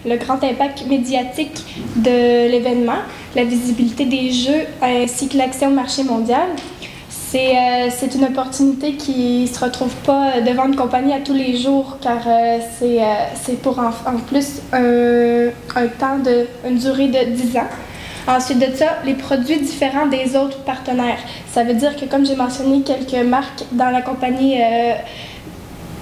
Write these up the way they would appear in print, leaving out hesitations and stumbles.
le grand impact médiatique de l'événement, la visibilité des jeux ainsi que l'accès au marché mondial. C'est une opportunité qui ne se retrouve pas devant une compagnie à tous les jours, car c'est pour en plus une durée de 10 ans. Ensuite de ça, les produits différents des autres partenaires. Ça veut dire que, comme j'ai mentionné quelques marques dans la compagnie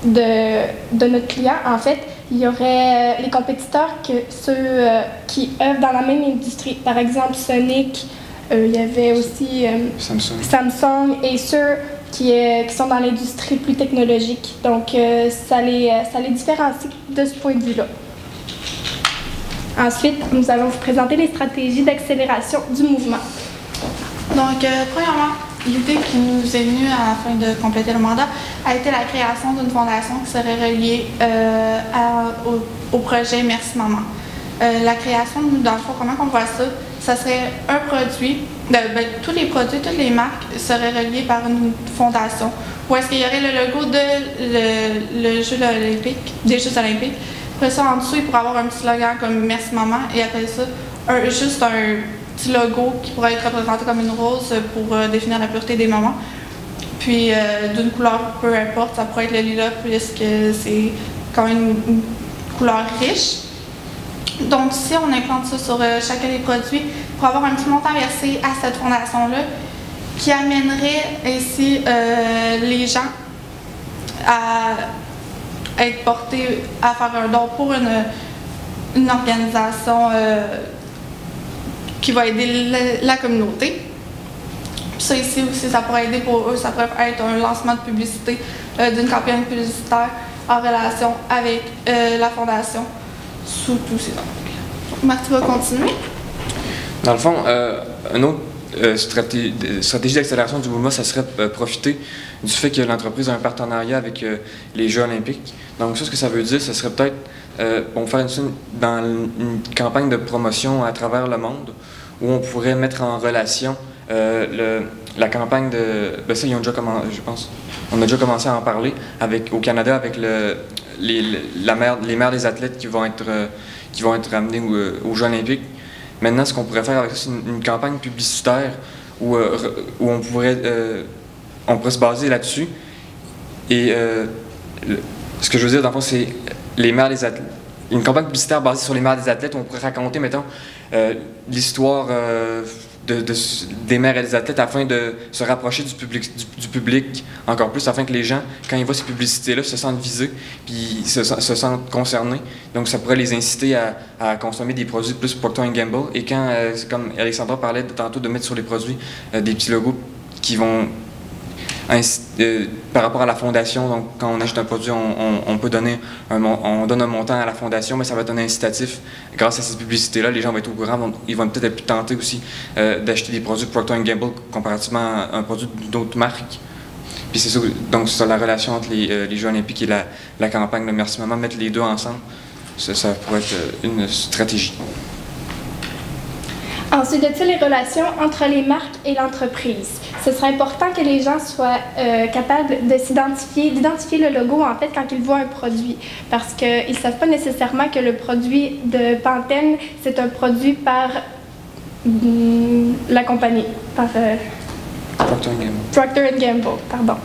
de notre client, en fait, il y aurait les compétiteurs que ceux qui œuvrent dans la même industrie. Par exemple, Sonic, il y avait aussi Samsung et ceux qui sont dans l'industrie plus technologique. Donc, ça les différencie de ce point de vue-là. Ensuite, nous allons vous présenter les stratégies d'accélération du mouvement. Donc, premièrement, l'idée qui nous est venue à la fin de compléter le mandat a été la création d'une fondation qui serait reliée au projet Merci Maman. La création, dans le fond, comment on voit ça? Ça serait un produit, tous les produits, toutes les marques seraient reliées par une fondation. Où est-ce qu'il y aurait le logo des Jeux olympiques. Après ça, en dessous, il pourrait avoir un petit slogan comme Merci Maman, et après ça, juste un petit logo qui pourrait être représenté comme une rose pour définir la pureté des mamans. Puis d'une couleur, peu importe, ça pourrait être le lilas puisque c'est quand même une couleur riche. Donc si on implante ça sur chacun des produits, pour avoir un petit montant versé à cette fondation-là, qui amènerait ainsi les gens à être portés à faire un don pour une organisation qui va aider la communauté. Puis ça ici aussi, ça pourrait aider pour eux, ça pourrait être un lancement de publicité d'une campagne publicitaire en relation avec la fondation sous tous ces angles. Marthe va continuer. Dans le fond, un autre stratégie d'accélération du mouvement, ça serait profiter du fait que l'entreprise a un partenariat avec les Jeux olympiques. Donc ça, ce que ça veut dire, ce serait peut-être on faire dans une campagne de promotion à travers le monde où on pourrait mettre en relation la campagne de... Ben ça, ils ont déjà commencé, je pense. On a déjà commencé à en parler au Canada avec les mères des athlètes qui vont être amenés aux Jeux olympiques. Maintenant, ce qu'on pourrait faire avec ça, c'est une campagne publicitaire où on pourrait se baser là-dessus. Et ce que je veux dire, dans le fond, c'est les mères des athlètes. Une campagne publicitaire basée sur les mères des athlètes où on pourrait raconter, mettons, l'histoire des mères et des athlètes afin de se rapprocher du public encore plus, afin que les gens, quand ils voient ces publicités-là, se sentent visés puis se sentent concernés. Donc, ça pourrait les inciter à consommer des produits plus Procter & Gamble. Et quand, comme Alexandra parlait tantôt, de mettre sur les produits des petits logos qui vont... par rapport à la fondation, donc quand on achète un produit, on peut donner on donne un montant à la fondation, mais ça va être un incitatif. Grâce à cette publicité-là, les gens vont être au courant, ils vont peut-être être plus tentés aussi d'acheter des produits Procter & Gamble comparativement à un produit d'autres marques. Puis c'est ça, donc c'est ça la relation entre les Jeux olympiques et la campagne de Merci Maman, mettre les deux ensemble, ça pourrait être une stratégie. Ensuite de ça, les relations entre les marques et l'entreprise. Ce serait important que les gens soient capables d'identifier le logo en fait quand ils voient un produit, parce qu'ils ne savent pas nécessairement que le produit de Pantene, c'est un produit par la compagnie, par Procter & Gamble, pardon.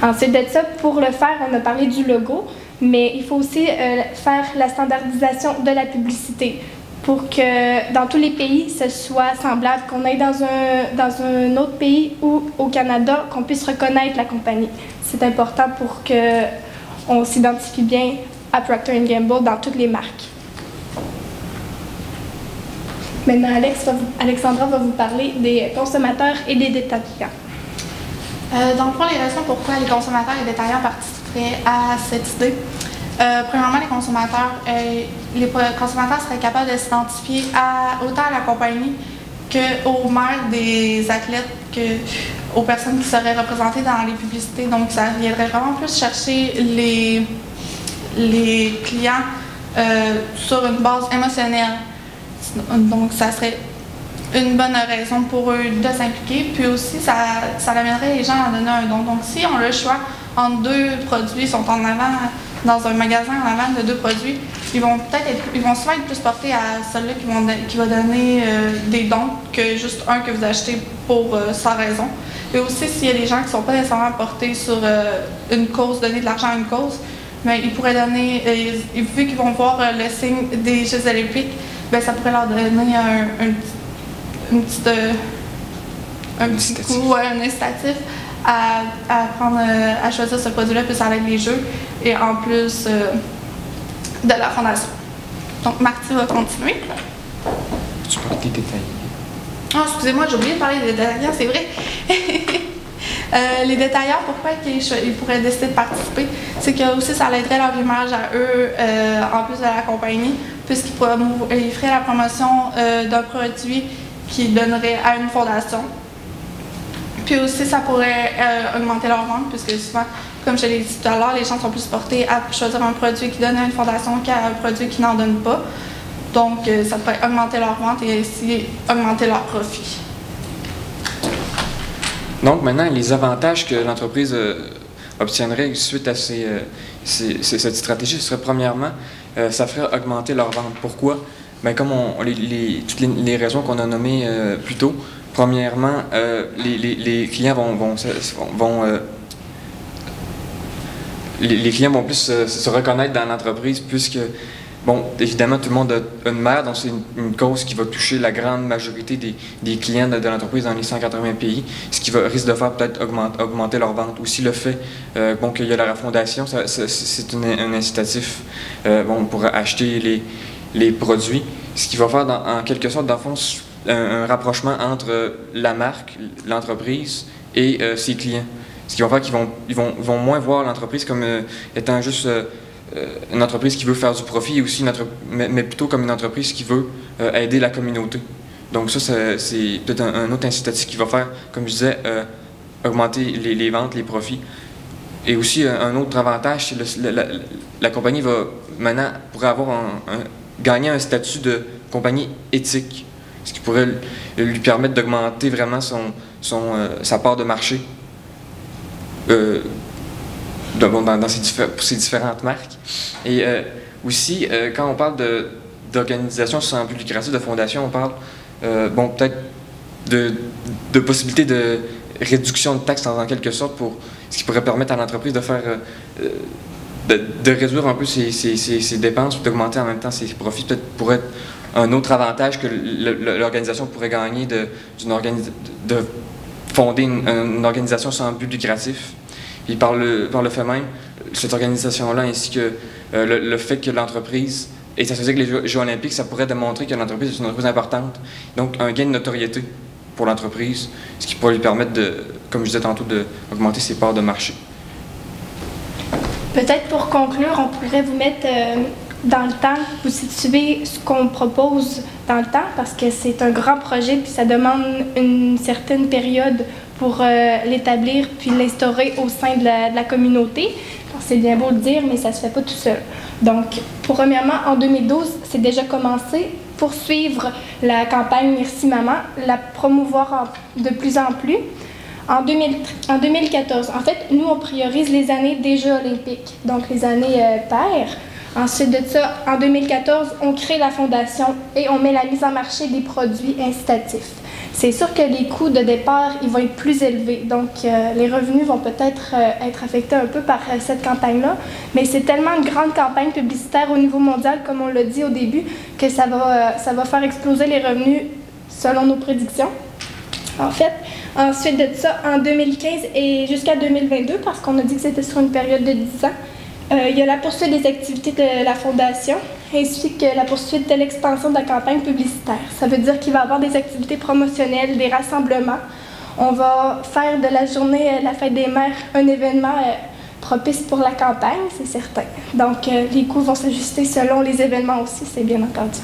Ensuite de ça, pour le faire, on a parlé du logo, mais il faut aussi faire la standardisation de la publicité, pour que dans tous les pays, ce soit semblable, qu'on aille dans un autre pays ou au Canada, qu'on puisse reconnaître la compagnie. C'est important pour qu'on s'identifie bien à Procter & Gamble dans toutes les marques. Maintenant, Alexandra va vous parler des consommateurs et des détaillants. Dans le fond, les raisons pourquoi les consommateurs et détaillants participeraient à cette idée. Premièrement, les consommateurs seraient capables de s'identifier autant à la compagnie qu'aux mères des athlètes, qu'aux personnes qui seraient représentées dans les publicités. Donc, ça viendrait vraiment plus chercher les clients sur une base émotionnelle. Donc, ça serait une bonne raison pour eux de s'impliquer. Puis aussi, ça amènerait les gens à donner un don. Donc, si on a le choix entre deux produits, sont en avant dans un magasin en avant de 2 produits, ils vont souvent être plus portés à celui-là qui va donner des dons que juste un que vous achetez pour sans raison. Et aussi, s'il y a des gens qui ne sont pas nécessairement portés sur une cause, donner de l'argent à une cause, mais ils pourraient donner, vu qu'ils vont voir le signe des Jeux olympiques, bien, ça pourrait leur donner un petit coup, un incitatif à choisir ce produit-là, puis ça aide les Jeux, et en plus de la fondation. Donc, Marty va continuer. Tu parles des détails. Ah, excusez-moi, j'ai oublié de parler des détaillants, c'est vrai. Les détaillants, pourquoi ils pourraient décider de participer? C'est que aussi ça aiderait leur image à eux, en plus de la compagnie, puisqu'ils feraient la promotion d'un produit qu'ils donneraient à une fondation. Puis aussi, ça pourrait augmenter leur vente, puisque souvent, comme je l'ai dit tout à l'heure, les gens sont plus portés à choisir un produit qui donne à une fondation qu'à un produit qui n'en donne pas. Donc, ça pourrait augmenter leur vente et ainsi augmenter leur profit. Donc, maintenant, les avantages que l'entreprise obtiendrait suite à cette stratégie, ce serait premièrement, ça ferait augmenter leur vente. Pourquoi? Bien, comme toutes les raisons qu'on a nommées plus tôt, premièrement, les clients les clients vont plus se reconnaître dans l'entreprise puisque, bon, évidemment, tout le monde a une mère, donc c'est une cause qui va toucher la grande majorité des clients de l'entreprise dans les 180 pays, ce qui risque de faire peut-être augmenter leur vente. Aussi, le fait qu'il y a la fondation, c'est un incitatif pour acheter les produits, ce qui va faire en quelque sorte, dans le fond, un rapprochement entre la marque, l'entreprise et ses clients. Ce qui va faire qu'ils vont moins voir l'entreprise comme étant juste une entreprise qui veut faire du profit, et aussi mais plutôt comme une entreprise qui veut aider la communauté. Donc ça, c'est peut-être un autre incitatif qui va faire, comme je disais, augmenter les ventes, les profits. Et aussi, un autre avantage, c'est la compagnie va maintenant pourrait gagner un statut de compagnie éthique, ce qui pourrait lui permettre d'augmenter vraiment sa part de marché dans ces différentes marques. Et aussi, quand on parle d'organisation sans but lucratif, de fondation, on parle peut-être de possibilité de réduction de taxes en quelque sorte, ce qui pourrait permettre à l'entreprise de faire de réduire un peu ses dépenses ou d'augmenter en même temps ses profits. Peut-être pourrait être un autre avantage que l'organisation pourrait gagner de fonder une organisation sans but lucratif. Puis par le fait même, cette organisation-là, ainsi que le fait que l'entreprise est associée avec les Jeux olympiques, ça pourrait démontrer que l'entreprise est une entreprise importante. Donc, un gain de notoriété pour l'entreprise, ce qui pourrait lui permettre comme je disais tantôt, d'augmenter ses parts de marché. Peut-être pour conclure, on pourrait vous mettre dans le temps, vous situer ce qu'on propose dans le temps, parce que c'est un grand projet, puis ça demande une certaine période pour l'établir, puis l'instaurer au sein de la communauté. C'est bien beau le dire, mais ça ne se fait pas tout seul. Donc, premièrement, en 2012, c'est déjà commencé. Poursuivre la campagne Merci Maman, la promouvoir de plus en plus. En 2014, en fait, nous, on priorise les années des Jeux olympiques, donc les années paires. Ensuite de ça, en 2014, on crée la fondation et on met la mise en marché des produits incitatifs. C'est sûr que les coûts de départ, ils vont être plus élevés, donc les revenus vont peut-être être affectés un peu par cette campagne-là, mais c'est tellement une grande campagne publicitaire au niveau mondial, comme on l'a dit au début, que ça va faire exploser les revenus selon nos prédictions. En fait, ensuite de ça, en 2015 et jusqu'à 2022, parce qu'on a dit que c'était sur une période de 10 ans, il y a la poursuite des activités de la Fondation, ainsi que la poursuite de l'expansion de la campagne publicitaire. Ça veut dire qu'il va y avoir des activités promotionnelles, des rassemblements. On va faire de la journée la fête des mères un événement propice pour la campagne, c'est certain. Donc, les coûts vont s'ajuster selon les événements aussi, c'est bien entendu.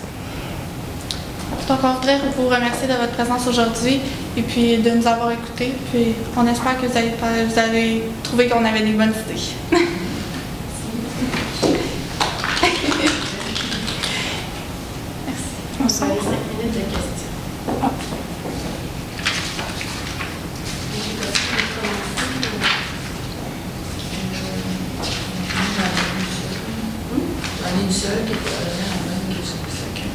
Donc, on voudrait vous remercier de votre présence aujourd'hui et puis de nous avoir écoutés. Puis, on espère que vous avez trouvé qu'on avait des bonnes idées. On va aller 5 minutes de questions. une seule qui est pas la même que chacun.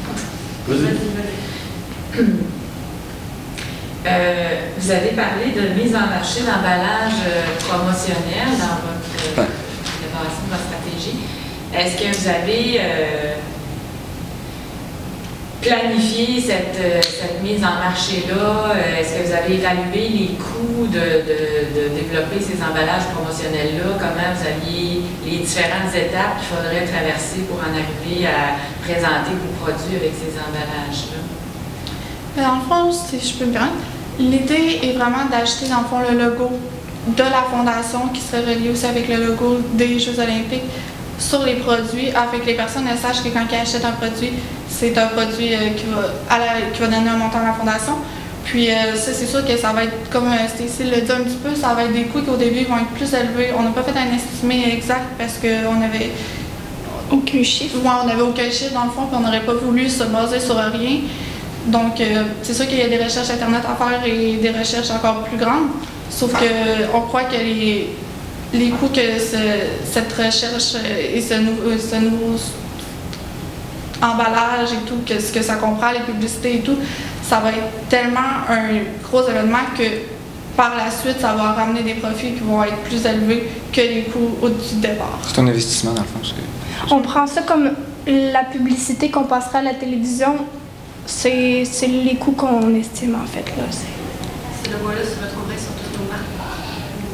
Vous avez parlé de mise en marché d'emballage promotionnel dans votre élaboration de votre stratégie. Est-ce que vous avez planifié cette mise en marché-là? Est-ce que vous avez évalué les coûts de développer ces emballages promotionnels-là? Comment vous aviez les différentes étapes qu'il faudrait traverser pour en arriver à présenter vos produits avec ces emballages-là? Dans le fond, si je peux me permettre, l'idée est vraiment d'acheter dans le fond le logo de la fondation qui serait relié aussi avec le logo des Jeux olympiques sur les produits afin que les personnes sachent que quand ils achètent un produit, c'est un produit qui va donner un montant à la fondation. Puis ça, c'est sûr que ça va être, comme Stacy l'a dit un petit peu, ça va être des coûts qui au début vont être plus élevés. On n'a pas fait un estimé exact parce qu'on avait Aucun chiffre. ouais, on n'avait aucun chiffre dans le fond, puis on n'aurait pas voulu se baser sur rien. Donc, c'est sûr qu'il y a des recherches Internet à faire et des recherches encore plus grandes. Sauf qu'on croit que les coûts que cette recherche et ce nouveau emballage et tout, ce que ça comprend, les publicités et tout, ça va être tellement un gros événement que par la suite, ça va ramener des profits qui vont être plus élevés que les coûts du départ. C'est un investissement dans le fond. On prend ça comme la publicité qu'on passera à la télévision. C'est les coûts qu'on estime en fait. Là. Ce logo-là se retrouverait sur toutes nos marques.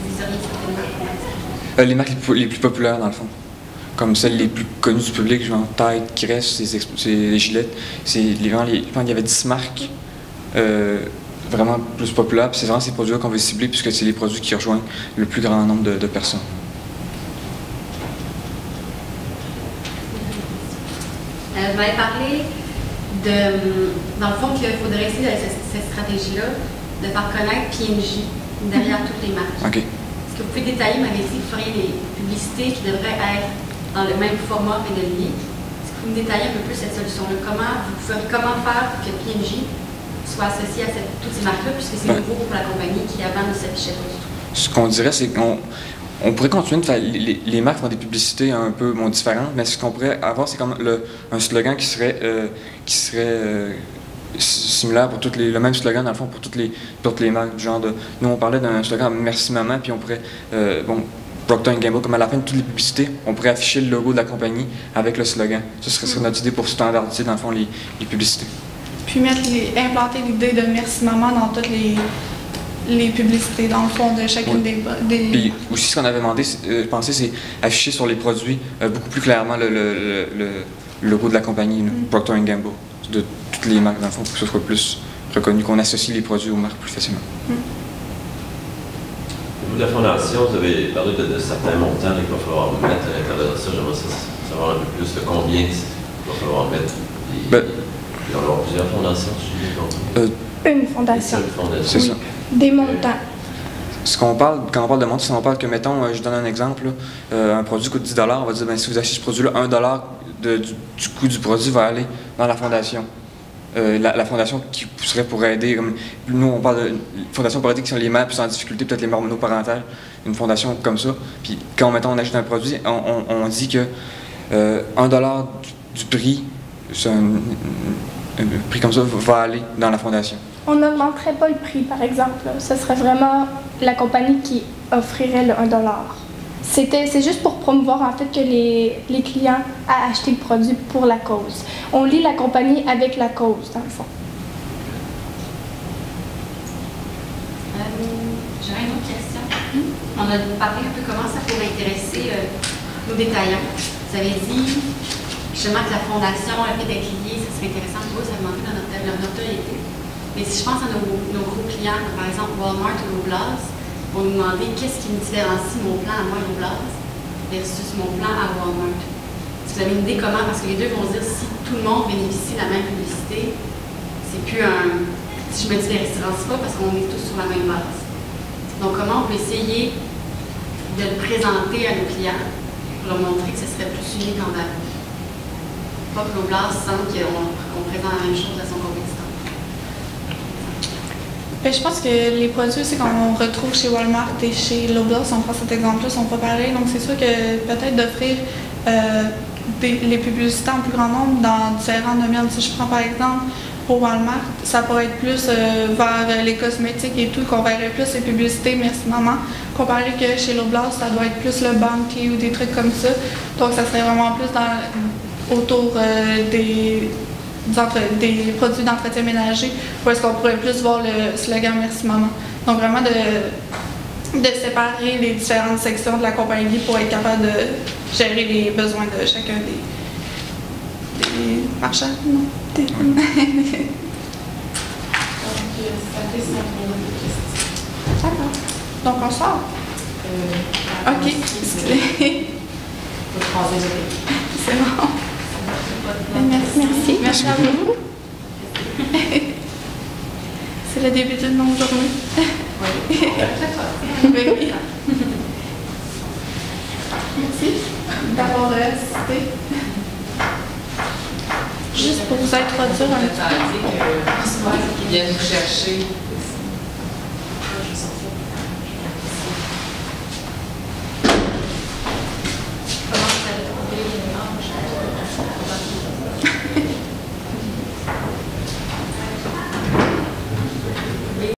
Vous auriez certaines marques. Les marques les plus populaires dans le fond. Comme celles les plus connues du public, genre Tide, Crest, c'est les gilettes. Il y avait 10 marques vraiment plus populaires. C'est vraiment ces produits-là qu'on veut cibler puisque c'est les produits qui rejoignent le plus grand nombre de personnes. Vous m'avez parlé dans le fond, qu'il faudrait essayer avec cette stratégie-là de faire connaître P&G derrière toutes les marques. OK. Est-ce que vous pouvez détailler, m'avez dit que vous feriez des publicités qui devraient être dans le même format et de ligne. Est-ce que vous me détaillez un peu plus cette solution-là? Comment faire pour que P&G soit associé à toutes ces marques-là, puisque c'est nouveau pour la compagnie qui avant ne s'affichait pas du tout? Ce qu'on dirait, c'est qu'on pourrait continuer de faire. Les marques font des publicités un peu différentes, mais ce qu'on pourrait avoir, c'est comme un slogan qui serait similaire pour le même slogan, dans le fond, pour toutes les marques. Du genre nous, on parlait d'un slogan Merci Maman, puis on pourrait. Procter & Gamble, comme à la fin de toutes les publicités, on pourrait afficher le logo de la compagnie avec le slogan. Ce serait notre idée pour standardiser, dans le fond, les publicités. Puis implanter l'idée de Merci Maman dans toutes les publicités, dans le fond, de chacune des... Puis aussi, ce qu'on avait demandé, je pensais, c'est afficher sur les produits beaucoup plus clairement le logo de la compagnie, Procter & Gamble, de toutes les marques, dans le fond, pour que ce soit plus reconnu, qu'on associe les produits aux marques plus facilement. Au niveau de la fondation, vous avez parlé de certains montants qu'il va falloir mettre à l'intérieur de ça. J'aimerais savoir un peu plus de combien il va falloir mettre. Il va y avoir plusieurs fondations, si j'ai compris. Une fondation. C'est ça. Des montants. Quand on parle de montant, si on parle que, mettons, je donne un exemple, là, un produit coûte 10 $, on va dire, si vous achetez ce produit-là, 1 $ du coût du produit va aller dans la fondation. La fondation qui pousserait pour aider, comme nous on parle d'une fondation pour aider qui sont les mères plus en difficulté, peut-être les mères monoparentales, une fondation comme ça. Puis quand mettons, on achète un produit, on dit que 1 $ du prix, un prix comme ça va aller dans la fondation. On n'augmenterait pas le prix, par exemple. Ce serait vraiment la compagnie qui offrirait le 1 $. C'est juste pour promouvoir en fait que les clients aient acheté le produit pour la cause. On lie la compagnie avec la cause, dans le fond. J'aurais une autre question. On a parlé un peu comment ça pourrait intéresser nos détaillants. Vous avez dit justement que la fondation, le fait d'être liée, ça serait intéressant pour eux, ça augmenterait dans leur notoriété. Mais si je pense à nos gros clients, comme par exemple Walmart ou Loblaws, vont nous demander qu'est-ce qui me différencie mon plan à moi Loblaws versus mon plan à Walmart. Est-ce que vous avez une idée comment? Parce que les deux vont se dire si tout le monde bénéficie de la même publicité, c'est plus un... Si je me différencie pas parce qu'on est tous sur la même base. Donc comment on peut essayer de le présenter à nos clients pour leur montrer que ce serait plus unique en avant. Pas que Loblaws sente qu'on présente la même chose à son compétiteur. Ben, je pense que les produits aussi qu'on retrouve chez Walmart et chez Loblaws, si on prend cet exemple-là, sont pas pareils. Donc c'est sûr que peut-être d'offrir les publicités en plus grand nombre dans différents domaines. Si je prends par exemple pour Walmart, ça pourrait être plus vers les cosmétiques et tout, qu'on verrait plus les publicités Merci Maman, comparé que chez Loblaws, ça doit être plus le Bounty ou des trucs comme ça. Donc ça serait vraiment plus autour des produits d'entretien ménager, où est-ce qu'on pourrait plus voir le slogan Merci Maman. Donc vraiment de séparer les différentes sections de la compagnie pour être capable de gérer les besoins de chacun des marchands. Non. Donc, ça fait son tour de questions. D'accord. Donc on sort. OK. C'est bon. Merci. Merci à vous. C'est le début d'une longue journée. Oui. Oui. Merci d'avoir assisté. Juste pour vous introduire un petit peu. Ils viennent nous chercher